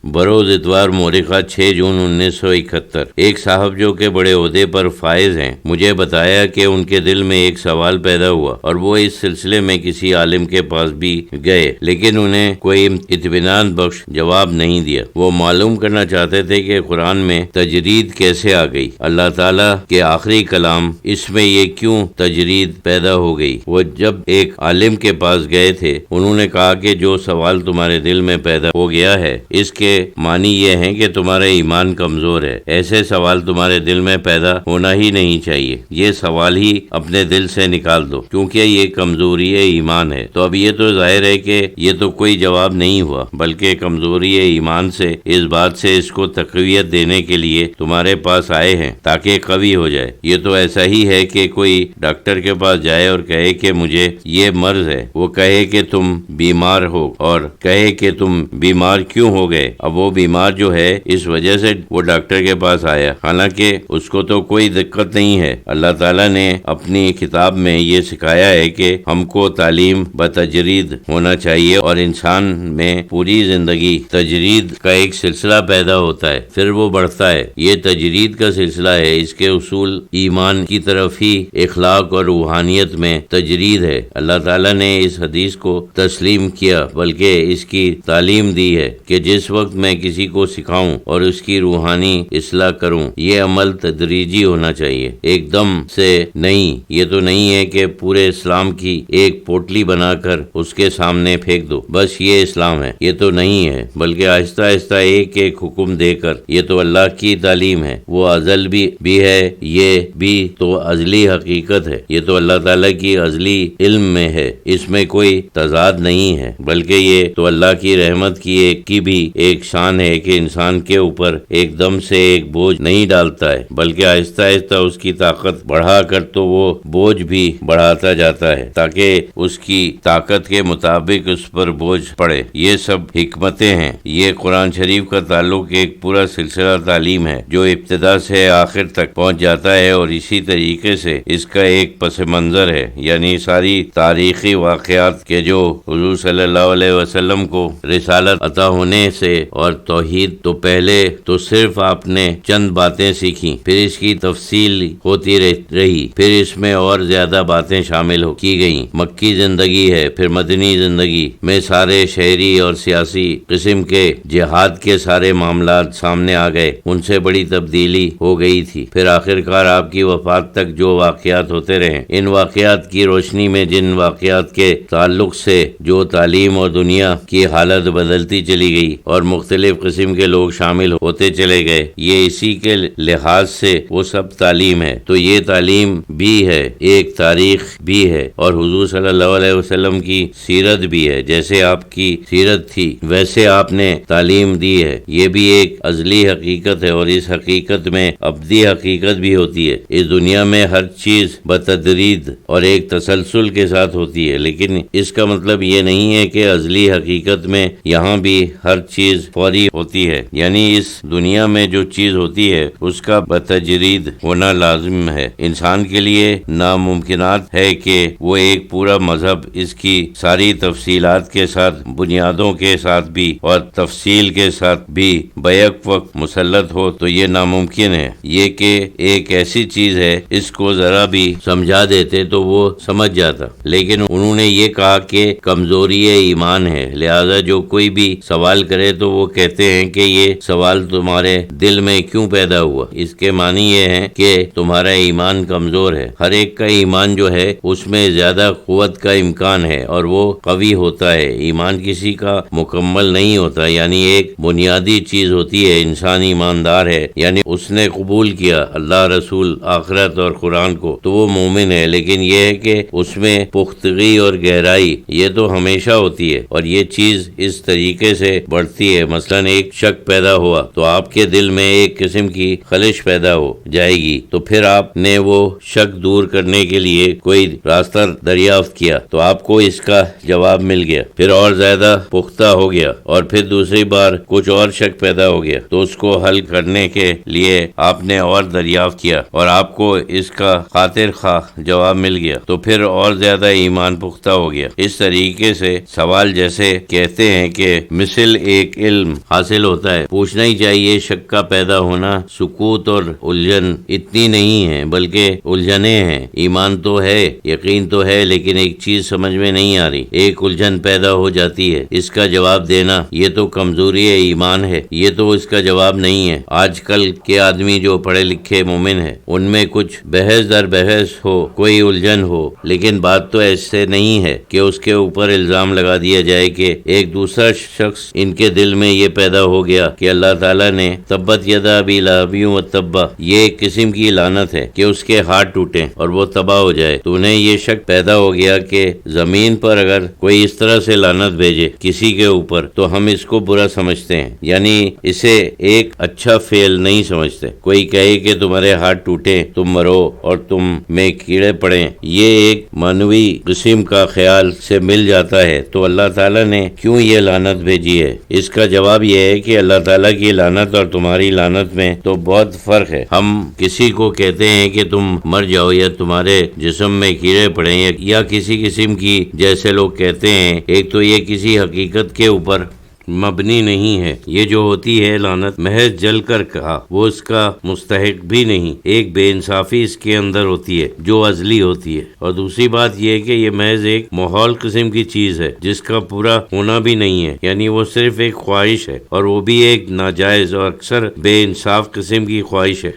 بروز اتوار مورخہ 6 جون 1971۔ ایک صاحب جو کہ بڑے عہدے پر فائز ہیں مجھے بتایا کہ ان کے دل میں ایک سوال پیدا ہوا اور وہ اس سلسلے میں کسی عالم کے پاس بھی گئے، لیکن انہیں کوئی اطمینان بخش جواب نہیں دیا۔ وہ معلوم کرنا چاہتے تھے کہ قرآن میں تجرید کیسے آ گئی، اللہ تعالیٰ کے آخری کلام اس میں یہ کیوں تجرید پیدا ہو گئی۔ وہ جب ایک عالم کے پاس گئے تھے، انہوں نے کہا کہ جو سوال تمہارے دل میں پیدا ہو گیا ہے اس کے معنی یہ ہے کہ تمہارا ایمان کمزور ہے۔ ایسے سوال تمہارے دل میں پیدا ہونا ہی نہیں چاہیے، یہ سوال ہی اپنے دل سے نکال دو کیونکہ یہ کمزوری ایمان ہے۔ تو اب یہ تو ظاہر ہے کہ یہ تو کوئی جواب نہیں ہوا، بلکہ کمزوری ایمان سے اس بات سے اس کو تقویت دینے کے لیے تمہارے پاس آئے ہیں تاکہ قوی ہو جائے۔ یہ تو ایسا ہی ہے کہ کوئی ڈاکٹر کے پاس جائے اور کہے کہ مجھے یہ مرض ہے، وہ کہے کہ تم بیمار ہو اور کہے کہ تم بیمار کیوں ہو گئے۔ اب وہ بیمار جو ہے اس وجہ سے وہ ڈاکٹر کے پاس آیا، حالانکہ اس کو تو کوئی دقت نہیں ہے۔ اللہ تعالیٰ نے اپنی کتاب میں یہ سکھایا ہے کہ ہم کو تعلیم بتجرید ہونا چاہیے، اور انسان میں پوری زندگی تجرید کا ایک سلسلہ پیدا ہوتا ہے، پھر وہ بڑھتا ہے۔ یہ تجرید کا سلسلہ ہے، اس کے اصول ایمان کی طرف ہی اخلاق اور روحانیت میں تجرید ہے۔ اللہ تعالیٰ نے اس حدیث کو تسلیم کیا بلکہ اس کی تعلیم دی ہے کہ جس وقت میں کسی کو سکھاؤں اور اس کی روحانی اصلاح کروں، یہ عمل تدریجی ہونا چاہیے، ایک دم سے نہیں۔ یہ تو نہیں ہے کہ پورے اسلام کی ایک پوٹلی بنا کر اس کے سامنے پھینک دو بس یہ اسلام ہے، یہ تو نہیں ہے، بلکہ آہستہ آہستہ ایک ایک حکم دے کر۔ یہ تو اللہ کی تعلیم ہے، وہ ازل بھی ہے، یہ بھی تو ازلی حقیقت ہے، یہ تو اللہ تعالیٰ کی ازلی علم میں ہے، اس میں کوئی تضاد نہیں ہے، بلکہ یہ تو اللہ کی رحمت کی بھی ایک شان ہے کہ انسان کے اوپر ایک دم سے ایک بوجھ نہیں ڈالتا ہے، بلکہ آہستہ آہستہ اس کی طاقت بڑھا کر تو وہ بوجھ بھی بڑھاتا جاتا ہے تاکہ اس کی طاقت کے مطابق اس پر بوجھ پڑے۔ یہ سب حکمتیں ہیں۔ یہ قرآن شریف کا تعلق ایک پورا سلسلہ تعلیم ہے جو ابتدا سے آخر تک پہنچ جاتا ہے، اور اسی طریقے سے اس کا ایک پس منظر ہے، یعنی ساری تاریخی واقعات کے جو حضور صلی اللہ علیہ وسلم کو رسالت عطا ہونے سے اور توحید تو پہلے تو صرف آپ نے چند باتیں سیکھی، پھر اس کی تفصیل ہوتی رہی، پھر اس میں اور زیادہ باتیں شامل کی گئیں۔ مکی زندگی ہے، پھر مدنی زندگی میں سارے شہری اور سیاسی قسم کے جہاد کے سارے معاملات سامنے آ گئے، ان سے بڑی تبدیلی ہو گئی تھی۔ پھر آخرکار آپ کی وفات تک جو واقعات ہوتے رہے، ان واقعات کی روشنی میں جن واقعات کے تعلق سے جو تعلیم اور دنیا کی حالت بدلتی چلی گئی اور مختلف قسم کے لوگ شامل ہوتے چلے گئے، یہ اسی کے لحاظ سے وہ سب تعلیم ہے۔ تو یہ تعلیم بھی ہے، ایک تاریخ بھی ہے، اور حضور صلی اللہ علیہ وسلم کی سیرت بھی ہے۔ جیسے آپ کی سیرت تھی ویسے آپ نے تعلیم دی ہے، یہ بھی ایک ازلی حقیقت ہے، اور اس حقیقت میں ابدی حقیقت بھی ہوتی ہے۔ اس دنیا میں ہر چیز بتدریج اور ایک تسلسل کے ساتھ ہوتی ہے، لیکن اس کا مطلب یہ نہیں ہے کہ ازلی حقیقت میں یہاں بھی ہر چیز فوری ہوتی ہے، یعنی اس دنیا میں جو چیز ہوتی ہے اس کا بتدریج ہونا لازم ہے۔ انسان کے لیے ناممکنات ہے کہ وہ ایک پورا مذہب اس کی ساری تفصیلات کے ساتھ، بنیادوں کے ساتھ بھی اور تفصیل کے ساتھ بھی بیک وقت مسلط ہو، تو یہ ناممکن ہے۔ یہ کہ ایک ایسی چیز ہے اس کو ذرا بھی سمجھا دیتے تو وہ سمجھ جاتا، لیکن انہوں نے یہ کہا کہ کمزوری ایمان ہے، لہذا جو کوئی بھی سوال کرے تو وہ کہتے ہیں کہ یہ سوال تمہارے دل میں کیوں پیدا ہوا۔ اس کے معنی یہ ہے کہ تمہارا ایمان کمزور ہے۔ ہر ایک کا ایمان جو ہے اس میں زیادہ قوت کا امکان ہے اور وہ قوی ہوتا ہے، ایمان کسی کا مکمل نہیں ہوتا، یعنی ایک بنیادی چیز ہوتی ہے، انسان ایماندار ہے، یعنی اس نے قبول کیا اللہ، رسول، آخرت اور قرآن کو، تو وہ مومن ہے، لیکن یہ ہے کہ اس میں پختگی اور گہرائی یہ تو ہمیشہ ہوتی ہے، اور یہ چیز اس طریقے سے بڑھتی ہے۔ مثلا ایک شک پیدا ہوا تو آپ کے دل میں ایک قسم کی خلش پیدا ہو جائے گی، تو پھر آپ نے وہ شک دور کرنے کے لیے کوئی راستہ دریافت کیا تو آپ کو اس کا جواب مل گیا، پھر اور زیادہ پختہ ہو گیا، اور پھر دوسری بار کچھ اور شک پیدا ہو گیا تو اس کو حل کرنے کے لیے آپ نے اور دریافت کیا اور آپ کو اس کا خاطر خواہ جواب مل گیا، تو پھر اور زیادہ ایمان پختہ ہو گیا۔ اس طریقے سے سوال جیسے کہتے ہیں کہ مثل ایک علم علم حاصل ہوتا ہے۔ پوچھنا ہی چاہیے شک کا پیدا ہونا سکوت اور الجھن اتنی نہیں ہے بلکہ الجھنیں ہیں۔ ایمان تو ہے، یقین تو ہے، لیکن ایک چیز سمجھ میں نہیں آ رہی، ایک الجھن پیدا ہو جاتی ہے۔ اس کا جواب دینا یہ تو کمزوری ہے، ایمان ہے، یہ تو اس کا جواب نہیں ہے۔ آج کل کے آدمی جو پڑھے لکھے مومن ہیں ان میں کچھ بحث در بحث ہو، کوئی الجھن ہو، لیکن بات تو ایسے نہیں ہے کہ اس کے اوپر الزام لگا دیا جائے کہ ایک دوسرا شخص ان کے دل میں یہ پیدا ہو گیا کہ اللہ تعالیٰ نے تبت یدا ابی لہب وتب، یہ ایک قسم کی لعنت ہے کہ اس کے ہاتھ ٹوٹیں اور وہ تباہ ہو جائے۔ تو انہیں یہ شک پیدا ہو گیا کہ زمین پر اگر کوئی اس طرح سے لعنت بھیجے کسی کے اوپر تو ہم اس کو برا سمجھتے ہیں، یعنی اسے ایک اچھا فعل نہیں سمجھتے۔ کوئی کہے کہ تمہارے ہاتھ ٹوٹیں، تم مرو اور تم میں کیڑے پڑیں، یہ ایک معنوی قسم کا خیال سے مل جاتا ہے۔ تو اللہ تعالیٰ نے کیوں یہ لعنت بھیجی ہے؟ اس کا جواب یہ ہے کہ اللہ تعالیٰ کی لعنت اور تمہاری لعنت میں تو بہت فرق ہے۔ ہم کسی کو کہتے ہیں کہ تم مر جاؤ یا تمہارے جسم میں کیڑے پڑیں یا کسی قسم کی جیسے لوگ کہتے ہیں، ایک تو یہ کسی حقیقت کے اوپر مبنی نہیں ہے۔ یہ جو ہوتی ہے لعنت محض جل کر کہا، وہ اس کا مستحق بھی نہیں، ایک بے انصافی اس کے اندر ہوتی ہے جو ازلی ہوتی ہے۔ اور دوسری بات یہ کہ یہ محض ایک ماحول قسم کی چیز ہے جس کا پورا ہونا بھی نہیں ہے، یعنی وہ صرف ایک خواہش ہے، اور وہ بھی ایک ناجائز اور اکثر بے انصاف قسم کی خواہش ہے۔